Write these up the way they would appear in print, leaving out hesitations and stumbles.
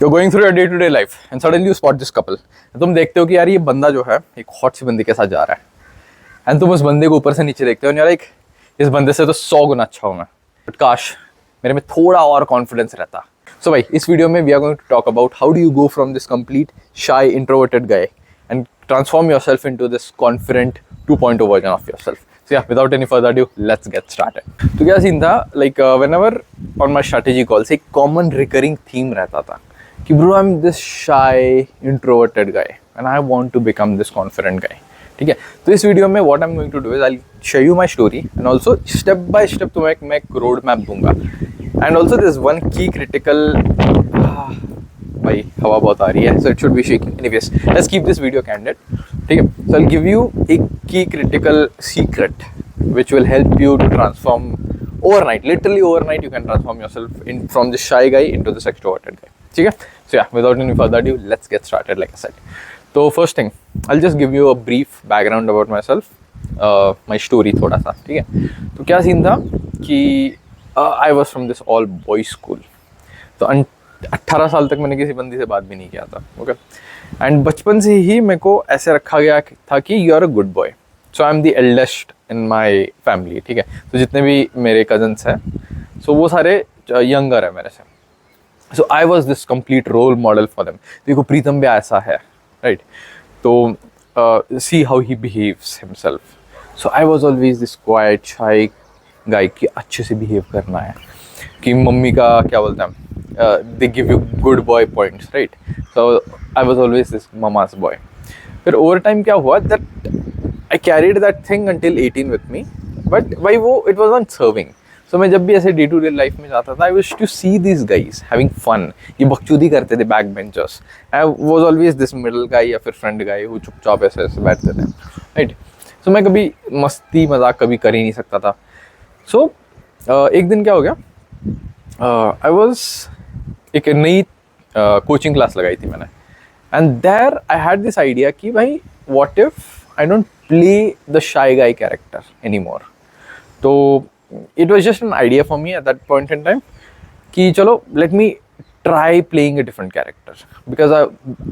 You're going through your day-to-day life and suddenly you spot this couple. तुम देखते हो कि यार ये बंदा जो है एक हॉट सी बंदी के साथ जा रहा है एंड तुम उस बंदे को ऊपर से नीचे देखते हो यार एक इस बंदे से तो 100 गुना अच्छा हूँ मैं, बट काश मेरे में थोड़ा और कॉन्फिडेंस रहता. सो भाई इस वीडियो में we are going to talk about how do you go from this complete shy introverted guy and transform yourself into this confident 2.0 version of yourself. So yeah, without any further ado, let's get started. तो क्या scene था, like whenever on my strategy calls एक common recurring theme रहता था कि bro I'm this shy introverted guy and I want to become this confident guy. ठीक है, तो इस वीडियो में what I'm going to do is I'll share you my story and also step by step तुम्हें मैं एक road map दूंगा. And also there's one key critical भाई हवा बहुत आ रही है, so it should be shaking. Anyways, let's keep this video candid. ठीक है, so I'll give you a key critical secret which will help you to transform overnight, literally overnight you can transform yourself in from this shy guy into this extroverted guy. ठीक है, so yeah, without any further ado, let's get started. Like I said, so first thing, I'll just give you a brief background about myself, my story थोड़ा सा. ठीक है, तो क्या scene था कि I was from this all boys school. तो 18 साल तक मैंने किसी बंदी से बात भी नहीं किया था. ओके, एंड बचपन से ही मेरे को ऐसे रखा गया था कि you are a good boy. So I am the eldest in my family. ठीक है, तो जितने भी मेरे कजन्स हैं सो वो सारे यंगर है मेरे से. So I was this complete role model for them. देखो प्रीतम भी ऐसा है, राइट? तो see how he behaves himself. So I was always this quite shy guy कि अच्छे से बिहेव करना है, कि मम्मी का क्या बोलते हैं, they give you good boy points, right? So I was always this mama's boy. फिर over time क्या हुआ that I carried that thing until 18 with me, but why वो it was not serving. So मैं जब भी ऐसे day to day life में जाता था I used to see these guys having fun. ये बकचोदी करते थे back benchers. I was always this middle guy या फिर friend guy who चुपचाप ऐसे ऐसे बैठते थे, right? So मैं कभी मस्ती मजाक कभी कर ही नहीं सकता था. So एक दिन क्या हो गया, I was एक नई कोचिंग क्लास लगाई थी मैंने and there I had this idea कि भाई what if I don't play the shy guy character any more. तो it was just an idea for me at that point in time कि चलो let me try playing a different character because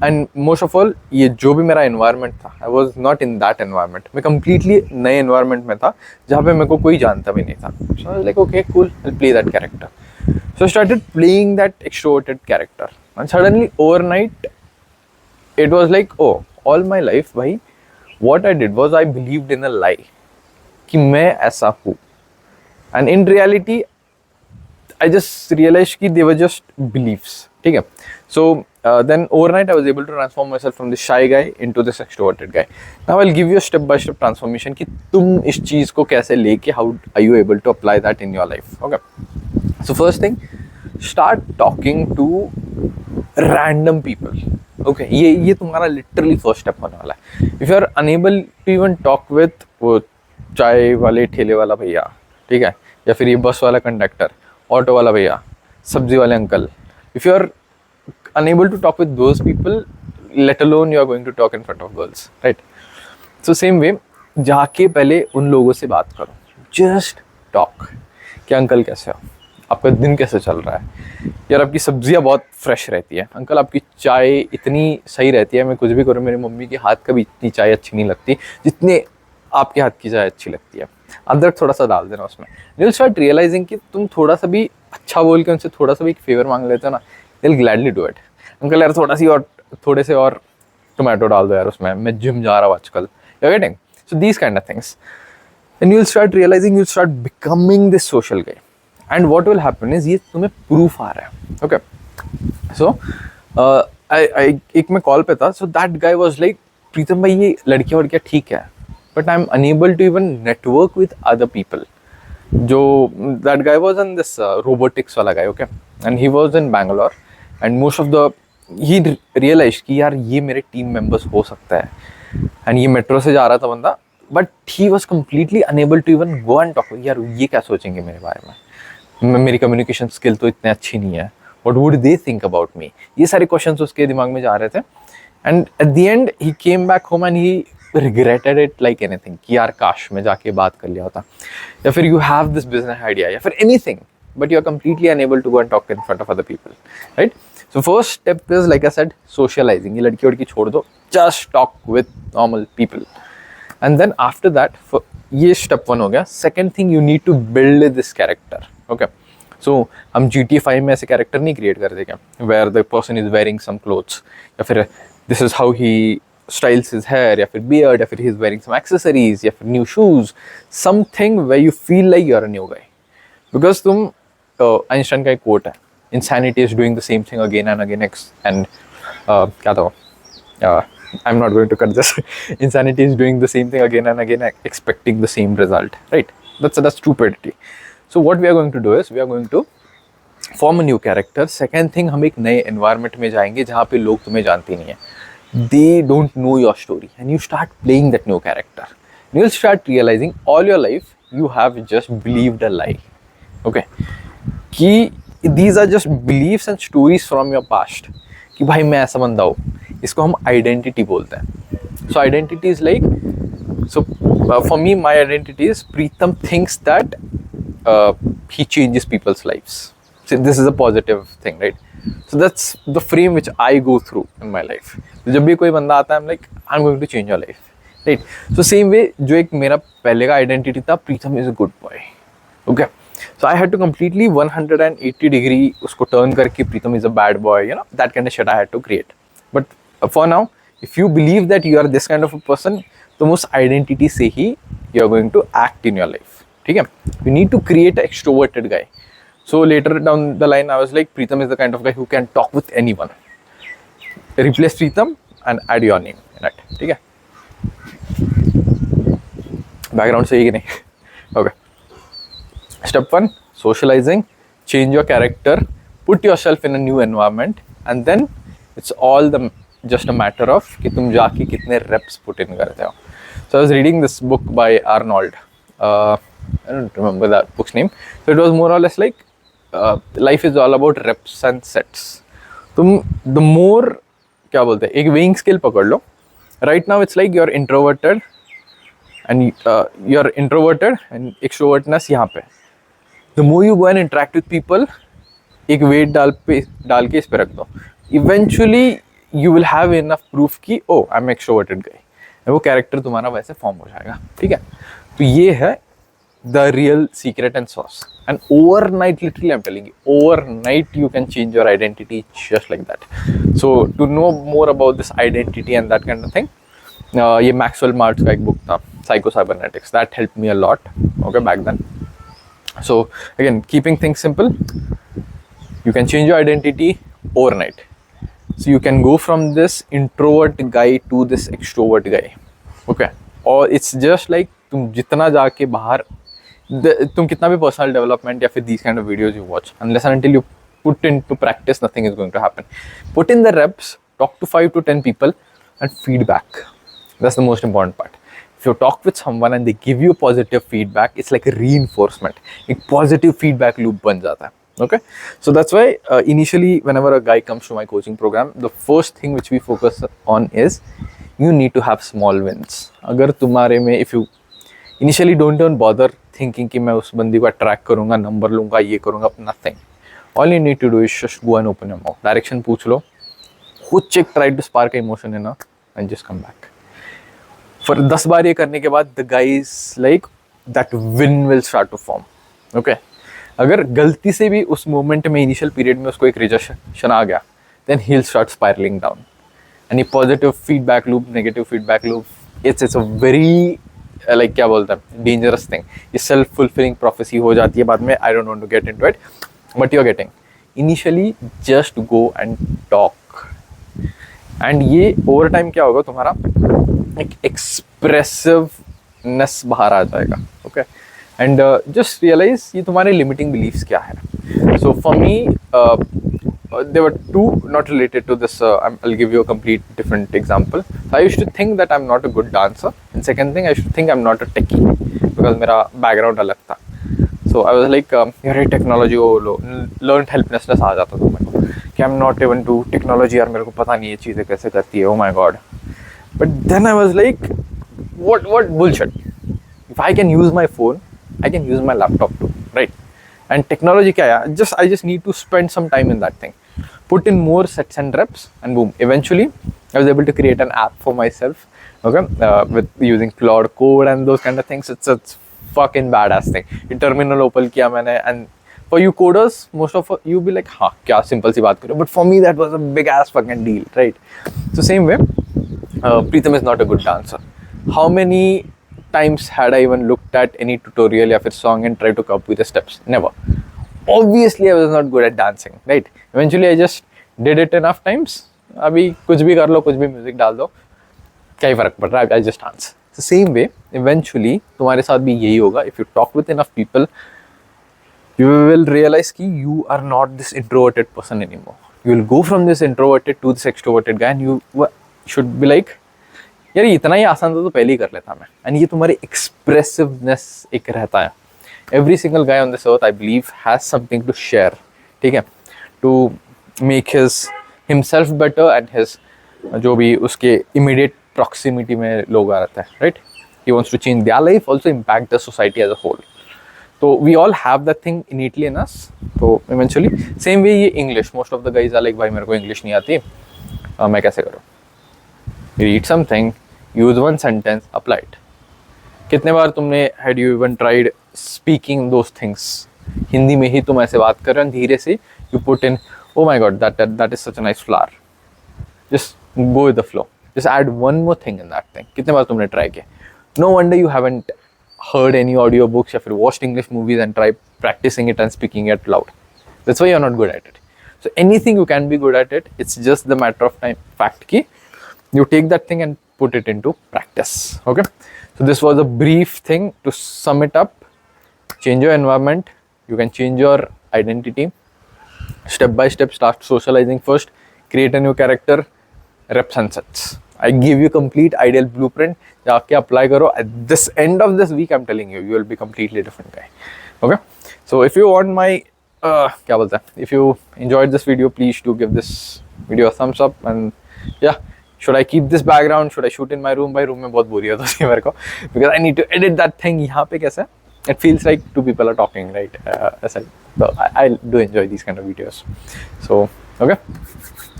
and most of all ये जो भी मेरा environment था I was not in that environment. मैं completely नए environment में था जहाँ पे मेरे को कोई जानता भी नहीं था. So like okay cool, I will play that character. So I started playing that extroverted character and suddenly overnight it was like, oh, all my life bhai what I did was I believed in a lie कि मैं ऐसा हूँ, and in reality I just realized कि they were just beliefs. ठीक है, so then overnight I was able to transform myself from this shy guy into this extroverted guy. Now I'll give you a step by step transformation कि तुम इस चीज़ को कैसे लेके how are you able to apply that in your life. Okay, so first thing, start talking to random people. Okay, ये तुम्हारा literally first step होने वाला है. If you are unable to even talk with वो चाय वाले ठेले वाला भैया, ठीक है, या फिर ये बस वाला कंडक्टर, ऑटो वाला भैया, सब्जी वाले uncle, if you are unable to talk with those people, let alone you are going to talk in front of girls, right? So same way, जाके पहले उन लोगों से बात करो, just talk. क्या अंकल कैसे हो, आपका दिन कैसे चल रहा है, यार आपकी सब्जियां बहुत फ्रेश रहती है, अंकल आपकी चाय इतनी सही रहती है, मैं कुछ भी करूँ मेरी मम्मी के हाथ का भी इतनी चाय अच्छी नहीं लगती जितने आपके हाथ की चाय अच्छी लगती है. अदरक थोड़ा सा डाल देना उसमें. you'll start realizing कि तुम थोड़ा सा भी अच्छा बोल के उनसे थोड़ा सा भी एक फेवर मांग लेते हो ना, they'll gladly do it. Uncle यार थोड़ा सी और थोड़े से और टोमेटो डाल दो यार उसमें, मैं जिम जा रहा हूँ आजकल. you're getting? So these kind of things. And you'll start realizing, you'll start becoming this social guy. And what will happen is ये तुम्हें proof आ रहा है. Okay, so एक मैं कॉल पे था, so that guy was like, प्रीतम भाई ये लड़कियाँ वड़कियाँ ठीक है but I'm unable to even network with other people. जो that guy was in this robotics वाला guy, okay, and he was in Bangalore and most of the he realized कि यार ये मेरे team members हो सकता है and ये मेट्रो से जा रहा था बंदा but he was completely unable to even go and talk. यार ये क्या सोचेंगे मेरे बारे में, मेरी communication skill तो इतने अच्छी नहीं है, what would they think about me, ये सारे questions उसके दिमाग में जा रहे थे. and at the end he came back home and he regretted it like anything कि यार काश मैं जाके बात कर लिया होता. या फिर you have this business idea या फिर anything but you are completely unable to go and talk in front of other people, right? So first step is, like I said, socializing. ये लड़की वड़की छोड़ दो, just talk with normal people. And then after that, ये step 1 हो गया. Second thing, you need to build this character. Okay. So हम GTA 5 में ऐसे character नहीं create करते क्या, where the person is wearing some clothes, या फिर this is how he styles his hair, या फिर beard, या फिर he is wearing some accessories, या फिर new shoes, something where you feel like you are a new guy. Because तुम Einstein का एक quote है, insanity is doing the same thing again and again and क्या था वो, I'm not going to cut this. Insanity is doing the same thing again and again expecting the same result, right? That's stupidity. So what we are going to do is we are going to form a new character. Second thing, हम एक नए environment में जाएंगे जहाँ पे लोग तुम्हें जानते नहीं हैं. They don't know your story, and you start playing that new character. And you'll start realizing all your life you have just believed a lie. Okay, कि these are just beliefs and stories from your past. कि भाई मैं ऐसा बंदा हूँ, इसको हम identity बोलते हैं. So identity is like, so for me my identity is Pritam thinks that he changes people's lives. So this is a positive thing, right? So that's the frame which I go through in my life. So जब भी कोई बंदा आता है, I'm like, I'm going to change your life, right? So same way, जो एक मेरा पहले का identity था, Pritam is a good boy. Okay. So I had to completely 180 degree उसको turn करके Pritam is a bad boy, you know, that kind of shit I had to create. But for now, if you believe that you are this kind of a person, तो उस identity से ही you are going to act in your life. ठीक है? You need to create an extroverted guy. So later down the line, I was like, Pritam is the kind of guy who can talk with anyone. Replace Pritam and add your name in it. ठीक है? Background सही कि नहीं? Okay. Step 1, socializing. Change your character. Put yourself in a new environment, and then it's all just a matter of कि तुम जाके कितने reps put in करते हो. So I was reading this book by Arnold. I don't remember that book's name. So it was more or less like life is all about reps and sets. तुम the more क्या बोलते हैं, एक weighing scale पकड़ लो. Right now it's like you're introverted and extrovertness यहाँ पे. The more you go and interact with people, एक weight डाल के इस पे रख दो. Eventually you will have enough proof कि oh I'm extroverted guy. वो character तुम्हारा वैसे form हो जाएगा. ठीक है? तो ये है the real secret and sauce. And overnight, literally I'm telling you, overnight you can change your identity just like that. So to know more about this identity and that kind of thing, ये Maxwell Maltz का एक book था, Psycho Cybernetics, that helped me a lot, okay, back then. So again, keeping things simple, you can change your identity overnight. So you can go from this introvert guy to this extrovert guy, okay? Or it's just like तुम जितना जाके बाहर तुम कितना भी personal development या फिर these kind of videos you watch, unless and until you put into practice, nothing is going to happen. Put in the reps, talk to 5 to 10 people and feedback. That's the most important part. If you talk with someone and they give you positive feedback, it's like a reinforcement. एक positive feedback loop बन जाता है. Okay, so that's why initially whenever a guy comes to my coaching program, the first thing which we focus on is you need to have small wins. अगर तुम्हारे में, if you initially don't bother thinking कि मैं उस बंदी को attract करूँगा, number लूँगा, ये करूँगा, nothing. All you need to do is just go and open your mouth. Direction पूछ लो. खुद check, try to spark emotion in her and just come back. For 10 बार ये करने के बाद the guy is like that win will start to form. Okay. अगर गलती से भी उस मोमेंट में इनिशियल पीरियड में उसको एक रिजेक्शन आ गया, then he'll start spiraling down. And a positive feedback loop, negative feedback loop, it's a very like क्या बोलते हैं, dangerous thing. ये self fulfilling prophecy हो जाती है बाद में. I don't want to get into it, but you're getting. Initially just go and talk. And ये over time क्या होगा, तुम्हारा एक expressiveness बाहर आ जाएगा. Okay. And just realize ये तुम्हारे limiting beliefs क्या है. So for me, there were two, not related to this. I'll give you a complete different example. So I used to think that I'm not a good dancer, and second thing, I used to think I'm not a techie because मेरा background अलग था. So I was like, यार technology वो learned helplessness आ जाता था मेरे को कि I'm not even to technology, यार मेरे को पता नहीं ये चीज़ें कैसे करती है. Oh my god. But then I was like, what bullshit. If I can use my phone, I can use my laptop too, right? And technology क्या है? I just need to spend some time in that thing. put in more sets and reps, and boom, eventually I was able to create an app for myself, okay, with using Claude Code and those kind of things. It's fucking badass thing. ये terminal open किया मैंने, and for you coders, most of you be like, हाँ क्या simple सी बात करो, but for me that was a big ass fucking deal, right? So same way, Preetham is not a good dancer. How many times had I even looked at any tutorial या फिर song and tried to copy the steps? Never. Obviously I was not good at dancing, right? Eventually I just did it enough times. अभी कुछ भी कर लो, कुछ भी music डाल दो, क्या ही फर्क पड़ रहा है, I just dance. The same way, eventually तुम्हारे साथ भी यही होगा. If you talk with enough people, you will realize कि you are not this introverted person anymore. You will go from this introverted to this extroverted guy, and you should be like, यार ये इतना ही आसान था तो पहले ही कर लेता मैं. एंड ये तुम्हारी एक्सप्रेसिवनेस एक रहता है. Every single guy on this earth I believe has something to share, ठीक है, to make himself better and his जो भी उसके इमीडिएट प्रॉक्सिमिटी में लोग आ रहता है, right? He wants to change their life, also impact the society as a whole. तो we all have that thing initially in us. तो इवेंचुअली सेम वे ये English, most of the guys are like, भाई मेरे को English नहीं आती, मैं कैसे करूँ? Read something, use one sentence, apply it. कितने बार तुमने had you even tried speaking those things? Hindi में ही तुम ऐसे बात कर रहे हो, धीरे से you put in, oh my god, that is such a nice flower. Just go with the flow. Just add one more thing in that thing. कितने बार तुमने try किया? No wonder you haven't heard any audio books या फिर watched English movies and tried practicing it and speaking it loud. That's why you're not good at it. So anything you can be good at it. It's just the matter of time. Fact कि you take that thing and put it into practice. Okay, so this was a brief thing to sum it up. Change your environment, you can change your identity step by step. Start socializing first, create a new character, reps and sets. I give you complete ideal blueprint. जाके apply करो. At this end of this week, I'm telling you, you will be completely different guy. Okay, so if you want my क्या बोलते हैं, if you enjoyed this video, please do give this video a thumbs up. And yeah, should I keep this background? Should I shoot in my room? भाई room में बहुत बोरी होता है मेरे को, because I need to edit that thing. यहाँ पे कैसे it feels like two people are talking, right? So I do enjoy these kind of videos. So okay,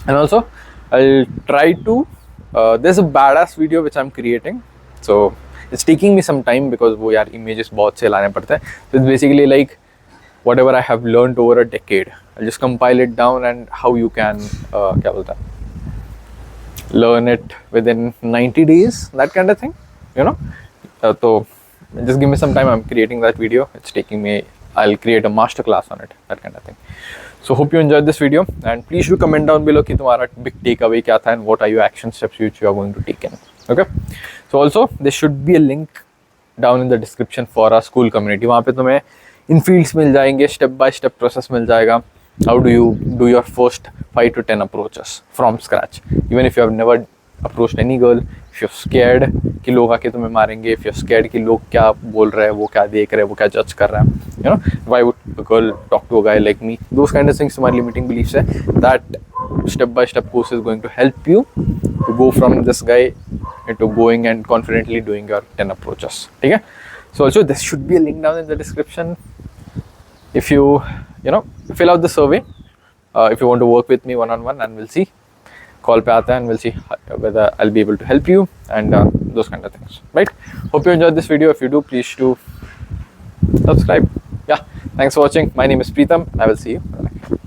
and also I'll try to there's a badass video which I'm creating. So it's taking me some time because वो यार images बहुत से लाने पड़ते हैं. So it's basically like whatever I have learned over a decade, I'll just compile it down and how you can क्या बोलता है, learn it within 90 days, that kind of thing, you know. So just give me some time. I'm creating that video. It's taking me, I'll create a master class on it, that kind of thing. So hope you enjoyed this video, and please do comment down below कि तुम्हारा big takeaway क्या था and what are your action steps which you are going to take in. Okay, so also there should be a link down in the description for our school community. वहाँ पे तुम्हें in fields मिल जाएंगे, step by step process मिल जाएगा. How do you do your first 5 to 10 approaches from scratch? Even if you have never approached any girl, if you're scared कि लोग आके तुम्हें मारेंगे, if you're scared कि लोग क्या बोल रहे हैं, वो क्या देख रहे हैं, वो क्या जज कर रहे हैं, you know, why would a girl talk to a guy like me? Those kind of things तुम्हारी limiting beliefs है. That step by step course is going to help you to go from this guy into going and confidently doing your 10 approaches. ठीक है? So also there should be a link down in the description. If you know, fill out the survey if you want to work with me one-on-one, and we'll see. Call पे आते हैं and we'll see whether I'll be able to help you and those kind of things, right? Hope you enjoyed this video. If you do, please do subscribe. Yeah, thanks for watching. My name is Preetham. I will see you.